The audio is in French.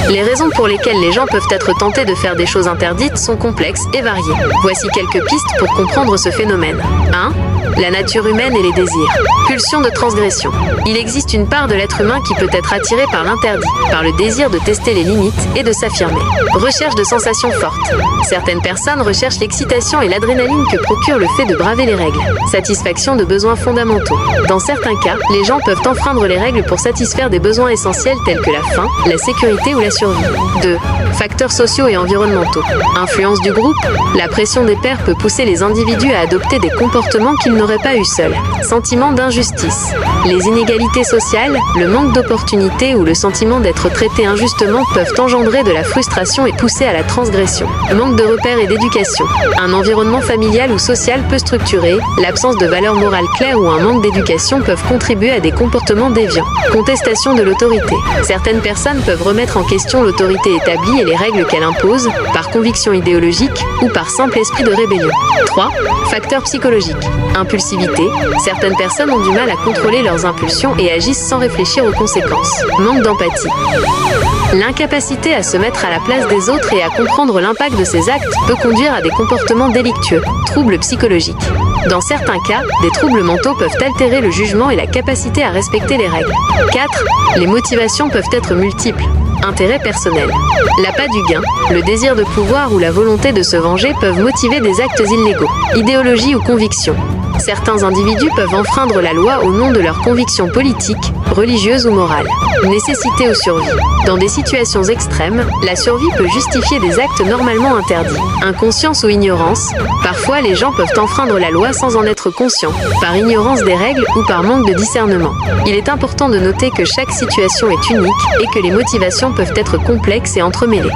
Les raisons pour lesquelles les gens peuvent être tentés de faire des choses interdites sont complexes et variées. Voici quelques pistes pour comprendre ce phénomène. 1. La nature humaine et les désirs. Pulsion de transgression. Il existe une part de l'être humain qui peut être attirée par l'interdit, par le désir de tester les limites et de s'affirmer. Recherche de sensations fortes. Certaines personnes recherchent l'excitation et l'adrénaline que procure le fait de braver les règles. Satisfaction de besoins fondamentaux. Dans certains cas, les gens peuvent enfreindre les règles pour satisfaire des besoins essentiels tels que la faim, la sécurité ou la survie. 2. Facteurs sociaux et environnementaux. Influence du groupe. La pression des pairs peut pousser les individus à adopter des comportements qu'ils n'auraient pas eu seuls. Sentiment d'injustice. Les inégalités sociales, le manque d'opportunités ou le sentiment d'être traité injustement peuvent engendrer de la frustration et pousser à la transgression. Manque de repères et d'éducation. Un environnement familial ou social peu structuré, l'absence de valeurs morales claires ou un manque d'éducation peuvent contribuer à des comportements déviants. Contestation de l'autorité. Certaines personnes peuvent remettre en question l'autorité établie et les règles qu'elle impose, par conviction idéologique ou par simple esprit de rébellion. 3. Facteurs psychologiques. Impulsivité. Certaines personnes ont du mal à contrôler leurs impulsions et agissent sans réfléchir aux conséquences. Manque d'empathie. L'incapacité à se mettre à la place des autres et à comprendre l'impact de ses actes peut conduire à des comportements délictueux. Troubles psychologiques. Dans certains cas, des troubles mentaux peuvent altérer le jugement et la capacité à respecter les règles. 4. Les motivations peuvent être multiples. Intérêt personnel. L'appât du gain, le désir de pouvoir ou la volonté de se venger peuvent motiver des actes illégaux. Idéologie ou conviction. Certains individus peuvent enfreindre la loi au nom de leurs convictions politiques, religieuses ou morales. Nécessité ou survie. Dans des situations extrêmes, la survie peut justifier des actes normalement interdits. Inconscience ou ignorance. Parfois, les gens peuvent enfreindre la loi sans en être conscients, par ignorance des règles ou par manque de discernement. Il est important de noter que chaque situation est unique et que les motivations peuvent être complexes et entremêlées.